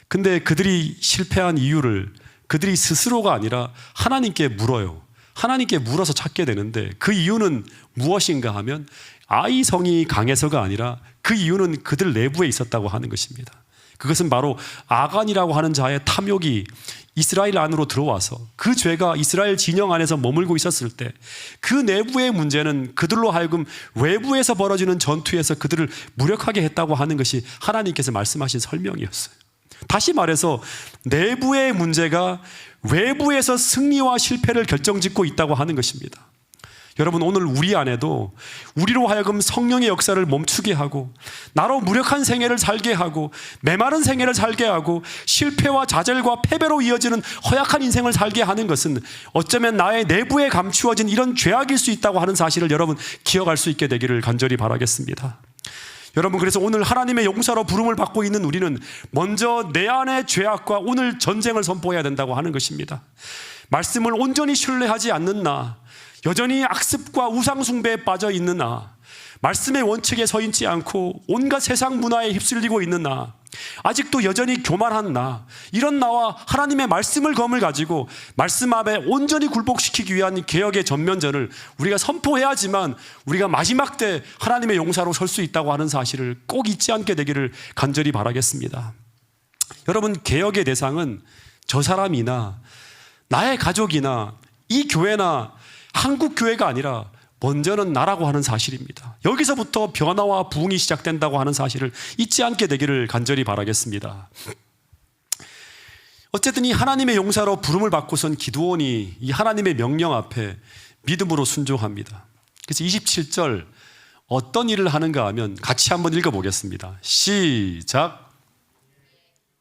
근데 그들이 실패한 이유를 그들이 스스로가 아니라 하나님께 물어요. 하나님께 물어서 찾게 되는데, 그 이유는 무엇인가 하면 아이 성이 강해서가 아니라 그 이유는 그들 내부에 있었다고 하는 것입니다. 그것은 바로 아간이라고 하는 자의 탐욕이 이스라엘 안으로 들어와서 그 죄가 이스라엘 진영 안에서 머물고 있었을 때 그 내부의 문제는 그들로 하여금 외부에서 벌어지는 전투에서 그들을 무력하게 했다고 하는 것이 하나님께서 말씀하신 설명이었어요. 다시 말해서 내부의 문제가 외부에서 승리와 실패를 결정짓고 있다고 하는 것입니다. 여러분, 오늘 우리 안에도 우리로 하여금 성령의 역사를 멈추게 하고 나로 무력한 생애를 살게 하고 메마른 생애를 살게 하고 실패와 좌절과 패배로 이어지는 허약한 인생을 살게 하는 것은 어쩌면 나의 내부에 감추어진 이런 죄악일 수 있다고 하는 사실을 여러분 기억할 수 있게 되기를 간절히 바라겠습니다. 여러분, 그래서 오늘 하나님의 용사로 부름을 받고 있는 우리는 먼저 내 안의 죄악과 오늘 전쟁을 선포해야 된다고 하는 것입니다. 말씀을 온전히 신뢰하지 않는 나, 여전히 악습과 우상숭배에 빠져 있는 나, 말씀의 원칙에 서 있지 않고 온갖 세상 문화에 휩쓸리고 있는 나, 아직도 여전히 교만한 나, 이런 나와 하나님의 말씀을 검을 가지고 말씀 앞에 온전히 굴복시키기 위한 개혁의 전면전을 우리가 선포해야지만 우리가 마지막 때 하나님의 용사로 설 수 있다고 하는 사실을 꼭 잊지 않게 되기를 간절히 바라겠습니다. 여러분, 개혁의 대상은 저 사람이나 나의 가족이나 이 교회나 한국 교회가 아니라 먼저는 나라고 하는 사실입니다. 여기서부터 변화와 부흥이 시작된다고 하는 사실을 잊지 않게 되기를 간절히 바라겠습니다. 어쨌든 이 하나님의 용사로 부름을 받고선 기드온이 이 하나님의 명령 앞에 믿음으로 순종합니다. 그래서 27절 어떤 일을 하는가 하면 같이 한번 읽어보겠습니다. 시작.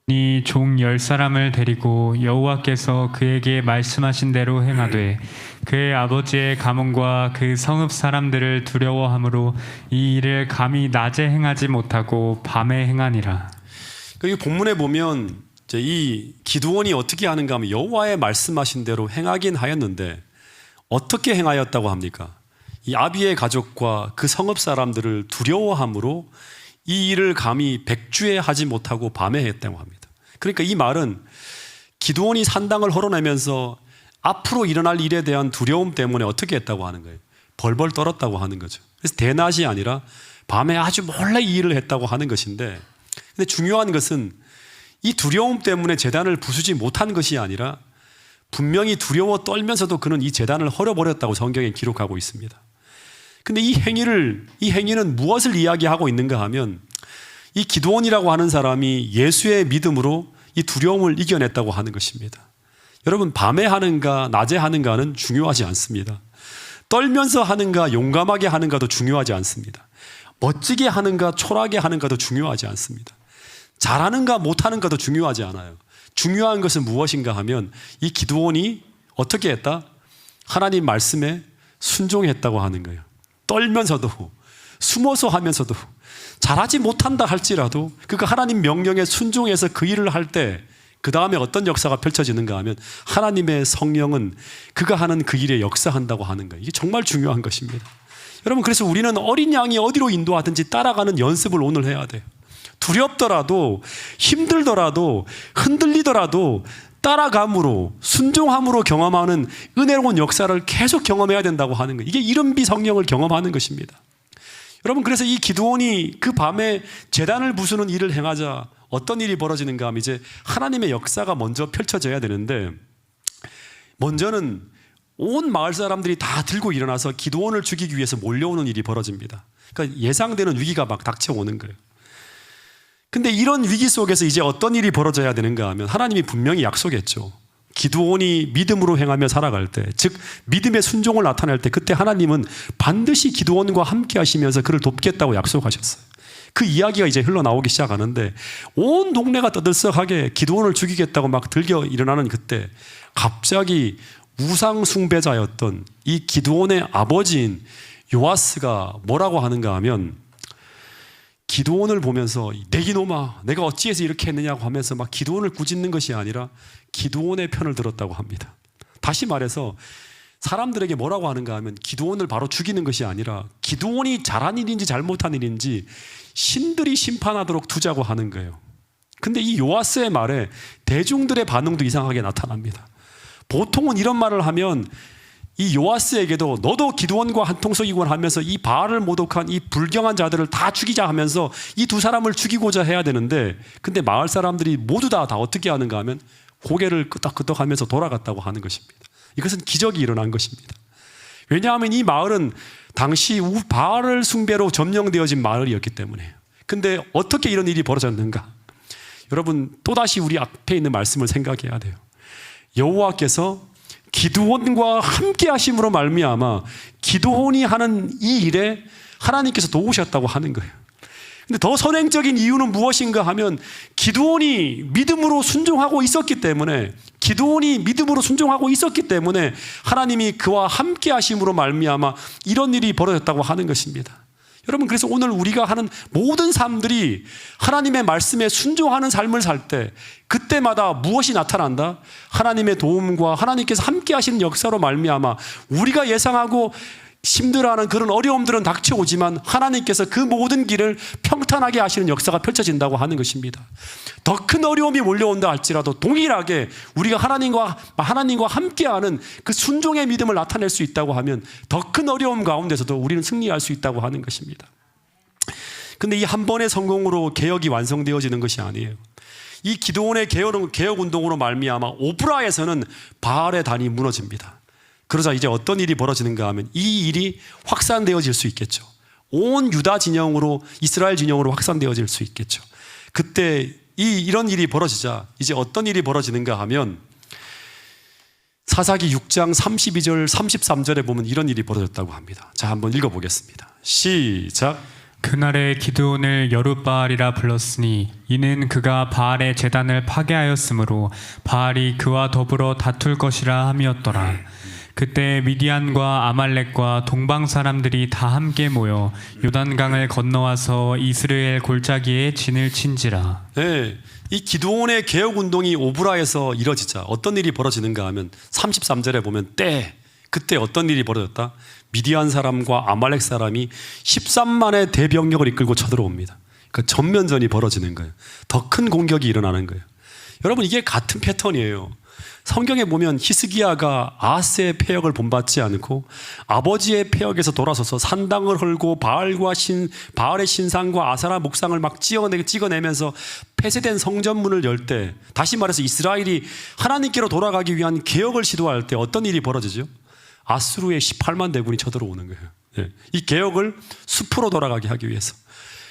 이 종 10사람을 데리고 여호와께서 그에게 말씀하신 대로 행하되 그의 아버지의 가문과 그 성읍 사람들을 두려워함으로 이 일을 감히 낮에 행하지 못하고 밤에 행하니라. 이 본문에 보면 이제 이 기드온이 어떻게 하는가 하면 여호와의 말씀하신 대로 행하긴 하였는데 어떻게 행하였다고 합니까? 이 아비의 가족과 그 성읍 사람들을 두려워함으로 이 일을 감히 백주에 하지 못하고 밤에 했다고 합니다. 그러니까 이 말은 기드온이 산당을 헐어내면서 앞으로 일어날 일에 대한 두려움 때문에 어떻게 했다고 하는 거예요? 벌벌 떨었다고 하는 거죠. 그래서 대낮이 아니라 밤에 아주 몰래 이 일을 했다고 하는 것인데, 근데 중요한 것은 이 두려움 때문에 제단을 부수지 못한 것이 아니라 분명히 두려워 떨면서도 그는 이 제단을 헐어버렸다고 성경에 기록하고 있습니다. 근데 이 행위는 무엇을 이야기하고 있는가 하면 이 기드온이라고 하는 사람이 예수의 믿음으로 이 두려움을 이겨냈다고 하는 것입니다. 여러분, 밤에 하는가 낮에 하는가는 중요하지 않습니다. 떨면서 하는가 용감하게 하는가도 중요하지 않습니다. 멋지게 하는가 초라하게 하는가도 중요하지 않습니다. 잘하는가 못하는가도 중요하지 않아요. 중요한 것은 무엇인가 하면 이 기드온이 어떻게 했다? 하나님 말씀에 순종했다고 하는 거예요. 떨면서도 숨어서 하면서도 잘하지 못한다 할지라도 그가 하나님 명령에 순종해서 그 일을 할 때 그 다음에 어떤 역사가 펼쳐지는가 하면 하나님의 성령은 그가 하는 그 일에 역사한다고 하는 거예요. 이게 정말 중요한 것입니다. 여러분, 그래서 우리는 어린 양이 어디로 인도하든지 따라가는 연습을 오늘 해야 돼요. 두렵더라도 힘들더라도 흔들리더라도 따라감으로 순종함으로 경험하는 은혜로운 역사를 계속 경험해야 된다고 하는 거예요. 이게 이른비 성령을 경험하는 것입니다. 여러분, 그래서 이 기드온이 그 밤에 제단을 부수는 일을 행하자 어떤 일이 벌어지는가 하면 이제 하나님의 역사가 먼저 펼쳐져야 되는데, 먼저는 온 마을 사람들이 다 들고 일어나서 기드온을 죽이기 위해서 몰려오는 일이 벌어집니다. 그러니까 예상되는 위기가 막 닥쳐오는 거예요. 근데 이런 위기 속에서 이제 어떤 일이 벌어져야 되는가 하면 하나님이 분명히 약속했죠. 기드온이 믿음으로 행하며 살아갈 때, 즉 믿음의 순종을 나타낼 때 그때 하나님은 반드시 기드온과 함께 하시면서 그를 돕겠다고 약속하셨어요. 그 이야기가 이제 흘러나오기 시작하는데 온 동네가 떠들썩하게 기드온을 죽이겠다고 막 들겨 일어나는 그때 갑자기 우상 숭배자였던 이 기드온의 아버지인 요아스가 뭐라고 하는가 하면 기드온을 보면서 내 이놈아 내가 어찌해서 이렇게 했느냐고 하면서 막 기드온을 꾸짖는 것이 아니라 기드온의 편을 들었다고 합니다. 다시 말해서 사람들에게 뭐라고 하는가 하면 기드온을 바로 죽이는 것이 아니라 기드온이 잘한 일인지 잘못한 일인지 신들이 심판하도록 두자고 하는 거예요. 근데 이 요아스의 말에 대중들의 반응도 이상하게 나타납니다. 보통은 이런 말을 하면 이 요아스에게도 너도 기드온과 한통속이곤 하면서 이 바알을 모독한 이 불경한 자들을 다 죽이자 하면서 이 두 사람을 죽이고자 해야 되는데, 근데 마을 사람들이 모두 다 어떻게 하는가 하면 고개를 끄덕끄덕 하면서 돌아갔다고 하는 것입니다. 이것은 기적이 일어난 것입니다. 왜냐하면 이 마을은 당시 바알 숭배로 점령되어진 마을이었기 때문에. 근데 어떻게 이런 일이 벌어졌는가? 여러분, 또다시 우리 앞에 있는 말씀을 생각해야 돼요. 여호와께서 기드온과 함께 하심으로 말미암아 기드온이 하는 이 일에 하나님께서 도우셨다고 하는 거예요. 근데 더 선행적인 이유는 무엇인가 하면 기드온이 믿음으로 순종하고 있었기 때문에 하나님이 그와 함께 하심으로 말미암아 이런 일이 벌어졌다고 하는 것입니다. 여러분, 그래서 오늘 우리가 하는 모든 삶들이 하나님의 말씀에 순종하는 삶을 살 때 그때마다 무엇이 나타난다? 하나님의 도움과 하나님께서 함께 하시는 역사로 말미암아 우리가 예상하고 힘들어하는 그런 어려움들은 닥쳐오지만 하나님께서 그 모든 길을 평탄하게 하시는 역사가 펼쳐진다고 하는 것입니다. 더 큰 어려움이 몰려온다 할지라도 동일하게 우리가 하나님과 함께하는 그 순종의 믿음을 나타낼 수 있다고 하면 더 큰 어려움 가운데서도 우리는 승리할 수 있다고 하는 것입니다. 근데 이 한 번의 성공으로 개혁이 완성되어지는 것이 아니에요. 이 기드온의 개혁 운동으로 말미암아 오브라에서는 바알의 단이 무너집니다. 그러자 이제 어떤 일이 벌어지는가 하면 이 일이 확산되어질 수 있겠죠. 온 유다 진영으로, 이스라엘 진영으로 확산되어질 수 있겠죠. 그때 이런 일이 벌어지자 이제 어떤 일이 벌어지는가 하면 사사기 6장 32절 33절에 보면 이런 일이 벌어졌다고 합니다. 자, 한번 읽어보겠습니다. 시작. 그날에 기드온을 여룻바알이라 불렀으니 이는 그가 바알의 제단을 파괴하였으므로 바알이 그와 더불어 다툴 것이라 함이었더라. 그때 미디안과 아말렉과 동방 사람들이 다 함께 모여 요단강을 건너와서 이스라엘 골짜기에 진을 친지라. 네, 이 기드온의 개혁 운동이 오브라에서 이뤄지자 어떤 일이 벌어지는가 하면 33절에 보면 그때 어떤 일이 벌어졌다? 미디안 사람과 아말렉 사람이 13만의 대병력을 이끌고 쳐들어옵니다. 그 전면전이 벌어지는 거예요. 더 큰 공격이 일어나는 거예요. 여러분, 이게 같은 패턴이에요. 성경에 보면 히스기야가 아하스의 패역을 본받지 않고 아버지의 패역에서 돌아서서 산당을 헐고 바알의 신상과 아사라 목상을 막 찍어내면서 폐쇄된 성전문을 열 때, 다시 말해서 이스라엘이 하나님께로 돌아가기 위한 개혁을 시도할 때 어떤 일이 벌어지죠? 아수르의 18만 대군이 쳐들어오는 거예요. 네. 이 개혁을 숲으로 돌아가게 하기 위해서.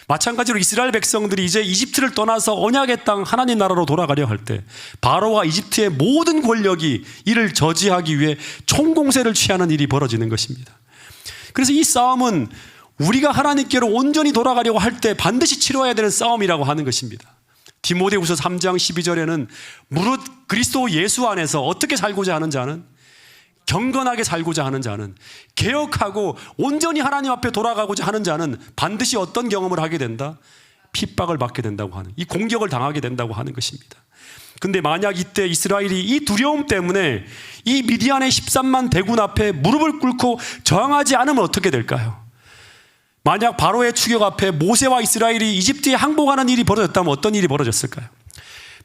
마찬가지로 이스라엘 백성들이 이제 이집트를 떠나서 언약의 땅 하나님 나라로 돌아가려 할 때 바로와 이집트의 모든 권력이 이를 저지하기 위해 총공세를 취하는 일이 벌어지는 것입니다. 그래서 이 싸움은 우리가 하나님께로 온전히 돌아가려고 할 때 반드시 치러야 되는 싸움이라고 하는 것입니다. 디모데후서 3장 12절에는 무릇 그리스도 예수 안에서 어떻게 살고자 하는 자는, 경건하게 살고자 하는 자는, 개혁하고 온전히 하나님 앞에 돌아가고자 하는 자는 반드시 어떤 경험을 하게 된다? 핍박을 받게 된다고 하는, 이 공격을 당하게 된다고 하는 것입니다. 근데 만약 이때 이스라엘이 이 두려움 때문에 이 미디안의 13만 대군 앞에 무릎을 꿇고 저항하지 않으면 어떻게 될까요? 만약 바로의 추격 앞에 모세와 이스라엘이 이집트에 항복하는 일이 벌어졌다면 어떤 일이 벌어졌을까요?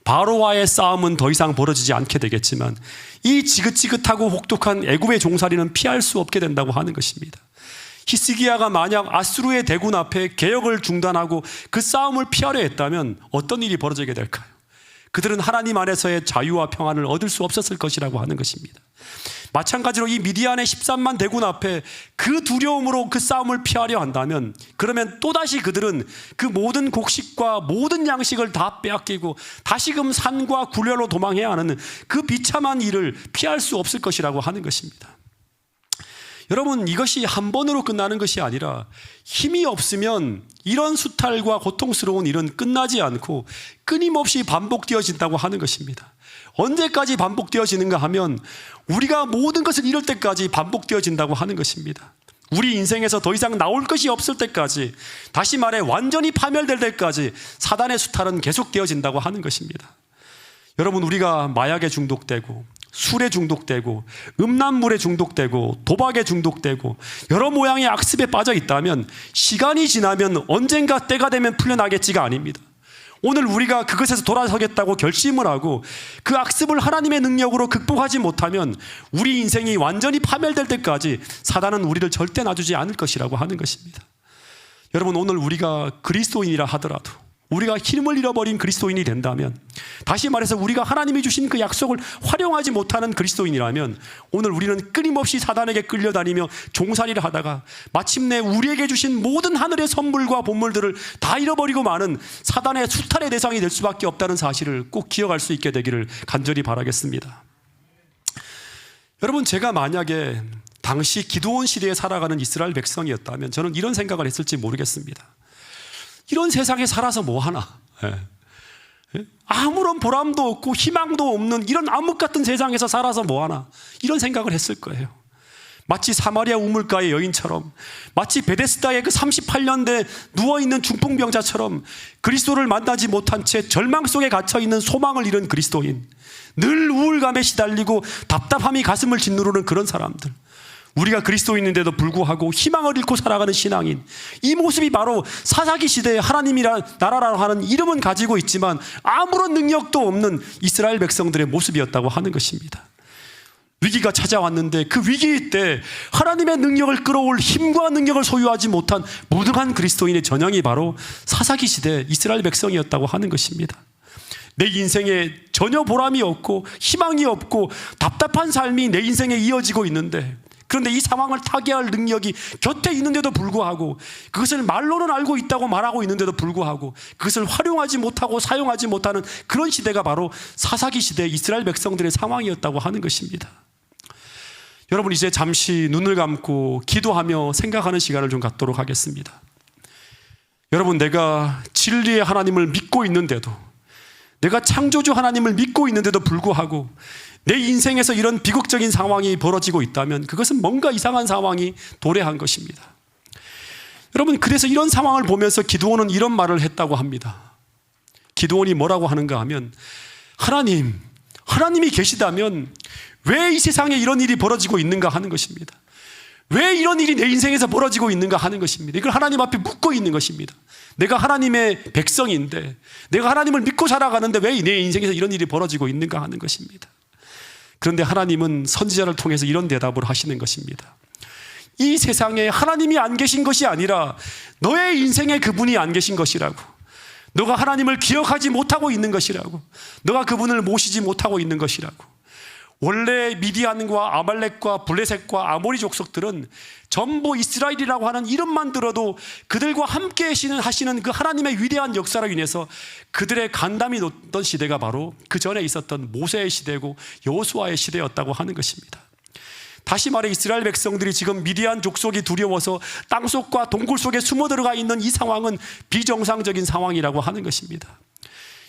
바로와의 싸움은 더 이상 벌어지지 않게 되겠지만 이 지긋지긋하고 혹독한 애굽의 종살이는 피할 수 없게 된다고 하는 것입니다. 히스기야가 만약 아수르의 대군 앞에 개혁을 중단하고 그 싸움을 피하려 했다면 어떤 일이 벌어지게 될까요? 그들은 하나님 안에서의 자유와 평안을 얻을 수 없었을 것이라고 하는 것입니다. 마찬가지로 이 미디안의 13만 대군 앞에 그 두려움으로 그 싸움을 피하려 한다면, 그러면 또다시 그들은 그 모든 곡식과 모든 양식을 다 빼앗기고 다시금 산과 굴열로 도망해야 하는 그 비참한 일을 피할 수 없을 것이라고 하는 것입니다. 여러분, 이것이 한 번으로 끝나는 것이 아니라 힘이 없으면 이런 수탈과 고통스러운 일은 끝나지 않고 끊임없이 반복되어진다고 하는 것입니다. 언제까지 반복되어지는가 하면 우리가 모든 것을 잃을 때까지 반복되어진다고 하는 것입니다. 우리 인생에서 더 이상 나올 것이 없을 때까지, 다시 말해 완전히 파멸될 때까지 사단의 수탈은 계속되어진다고 하는 것입니다. 여러분, 우리가 마약에 중독되고 술에 중독되고 음란물에 중독되고 도박에 중독되고 여러 모양의 악습에 빠져 있다면 시간이 지나면 언젠가 때가 되면 풀려나겠지가 아닙니다. 오늘 우리가 그것에서 돌아서겠다고 결심을 하고 그 악습을 하나님의 능력으로 극복하지 못하면 우리 인생이 완전히 파멸될 때까지 사단은 우리를 절대 놔주지 않을 것이라고 하는 것입니다. 여러분, 오늘 우리가 그리스도인이라 하더라도, 우리가 힘을 잃어버린 그리스도인이 된다면, 다시 말해서 우리가 하나님이 주신 그 약속을 활용하지 못하는 그리스도인이라면 오늘 우리는 끊임없이 사단에게 끌려다니며 종살이를 하다가 마침내 우리에게 주신 모든 하늘의 선물과 본물들을 다 잃어버리고 마는 사단의 수탈의 대상이 될 수밖에 없다는 사실을 꼭 기억할 수 있게 되기를 간절히 바라겠습니다. 여러분, 제가 만약에 당시 기드온 시대에 살아가는 이스라엘 백성이었다면 저는 이런 생각을 했을지 모르겠습니다. 이런 세상에 살아서 뭐하나, 아무런 보람도 없고 희망도 없는 이런 암흑 같은 세상에서 살아서 뭐하나, 이런 생각을 했을 거예요. 마치 사마리아 우물가의 여인처럼, 마치 베데스다의 그 38년대 누워있는 중풍병자처럼 그리스도를 만나지 못한 채 절망 속에 갇혀있는 소망을 잃은 그리스도인, 늘 우울감에 시달리고 답답함이 가슴을 짓누르는 그런 사람들, 우리가 그리스도인인데도 불구하고 희망을 잃고 살아가는 신앙인, 이 모습이 바로 사사기 시대의 하나님이라 나라라고 하는 이름은 가지고 있지만 아무런 능력도 없는 이스라엘 백성들의 모습이었다고 하는 것입니다. 위기가 찾아왔는데 그 위기 때 하나님의 능력을 끌어올 힘과 능력을 소유하지 못한 무능한 그리스도인의 전형이 바로 사사기 시대 이스라엘 백성이었다고 하는 것입니다. 내 인생에 전혀 보람이 없고 희망이 없고 답답한 삶이 내 인생에 이어지고 있는데, 그런데 이 상황을 타개할 능력이 곁에 있는데도 불구하고, 그것을 말로는 알고 있다고 말하고 있는데도 불구하고 그것을 활용하지 못하고 사용하지 못하는 그런 시대가 바로 사사기 시대 이스라엘 백성들의 상황이었다고 하는 것입니다. 여러분, 이제 잠시 눈을 감고 기도하며 생각하는 시간을 좀 갖도록 하겠습니다. 여러분, 내가 진리의 하나님을 믿고 있는데도, 내가 창조주 하나님을 믿고 있는데도 불구하고 내 인생에서 이런 비극적인 상황이 벌어지고 있다면 그것은 뭔가 이상한 상황이 도래한 것입니다. 여러분, 그래서 이런 상황을 보면서 기드온은 이런 말을 했다고 합니다. 기드온이 뭐라고 하는가 하면, 하나님이 계시다면 왜 이 세상에 이런 일이 벌어지고 있는가 하는 것입니다. 왜 이런 일이 내 인생에서 벌어지고 있는가 하는 것입니다. 이걸 하나님 앞에 묻고 있는 것입니다. 내가 하나님의 백성인데, 내가 하나님을 믿고 살아가는데 왜 내 인생에서 이런 일이 벌어지고 있는가 하는 것입니다. 그런데 하나님은 선지자를 통해서 이런 대답을 하시는 것입니다. 이 세상에 하나님이 안 계신 것이 아니라 너의 인생에 그분이 안 계신 것이라고, 너가 하나님을 기억하지 못하고 있는 것이라고, 너가 그분을 모시지 못하고 있는 것이라고. 원래 미디안과 아말렉과 블레셋과 아모리 족속들은 전부 이스라엘이라고 하는 이름만 들어도 그들과 함께 하시는 그 하나님의 위대한 역사로 인해서 그들의 간담이 높던 시대가 바로 그 전에 있었던 모세의 시대고 여호수아의 시대였다고 하는 것입니다. 다시 말해, 이스라엘 백성들이 지금 미디안 족속이 두려워서 땅속과 동굴 속에 숨어 들어가 있는 이 상황은 비정상적인 상황이라고 하는 것입니다.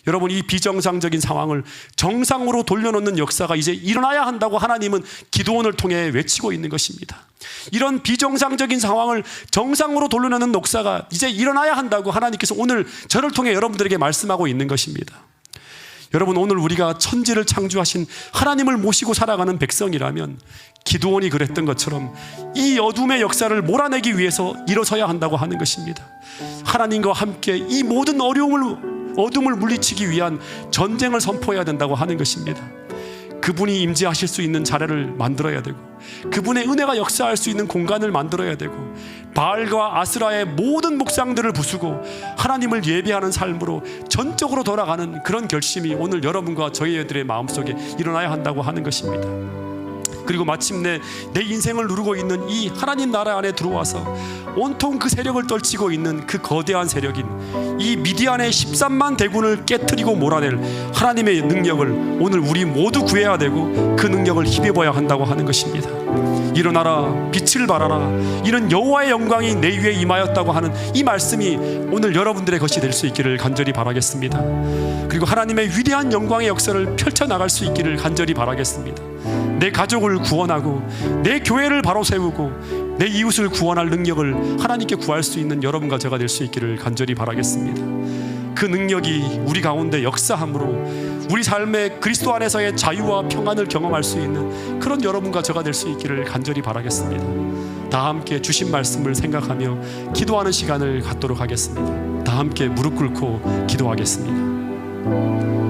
여러분, 이 비정상적인 상황을 정상으로 돌려놓는 역사가 이제 일어나야 한다고 하나님은 기드온을 통해 외치고 있는 것입니다. 이런 비정상적인 상황을 정상으로 돌려놓는 역사가 이제 일어나야 한다고 하나님께서 오늘 저를 통해 여러분들에게 말씀하고 있는 것입니다. 여러분, 오늘 우리가 천지를 창조하신 하나님을 모시고 살아가는 백성이라면 기드온이 그랬던 것처럼 이 어둠의 역사를 몰아내기 위해서 일어서야 한다고 하는 것입니다. 하나님과 함께 이 모든 어둠을 물리치기 위한 전쟁을 선포해야 된다고 하는 것입니다. 그분이 임재하실 수 있는 자리를 만들어야 되고, 그분의 은혜가 역사할 수 있는 공간을 만들어야 되고, 바알과 아스라의 모든 목상들을 부수고 하나님을 예배하는 삶으로 전적으로 돌아가는 그런 결심이 오늘 여러분과 저희들의 마음속에 일어나야 한다고 하는 것입니다. 그리고 마침내 내 인생을 누르고 있는 이 하나님 나라 안에 들어와서 온통 그 세력을 떨치고 있는 그 거대한 세력인 이 미디안의 13만 대군을 깨트리고 몰아낼 하나님의 능력을 오늘 우리 모두 구해야 되고, 그 능력을 힘입어야 한다고 하는 것입니다. 일어나라, 빛을 발하라, 이는 여호와의 영광이 내 위에 임하였다고 하는 이 말씀이 오늘 여러분들의 것이 될 수 있기를 간절히 바라겠습니다. 그리고 하나님의 위대한 영광의 역사를 펼쳐나갈 수 있기를 간절히 바라겠습니다. 내 가족을 구원하고 내 교회를 바로 세우고 내 이웃을 구원할 능력을 하나님께 구할 수 있는 여러분과 제가 될 수 있기를 간절히 바라겠습니다. 그 능력이 우리 가운데 역사함으로 우리 삶의 그리스도 안에서의 자유와 평안을 경험할 수 있는 그런 여러분과 제가 될 수 있기를 간절히 바라겠습니다. 다 함께 주신 말씀을 생각하며 기도하는 시간을 갖도록 하겠습니다. 다 함께 무릎 꿇고 기도하겠습니다.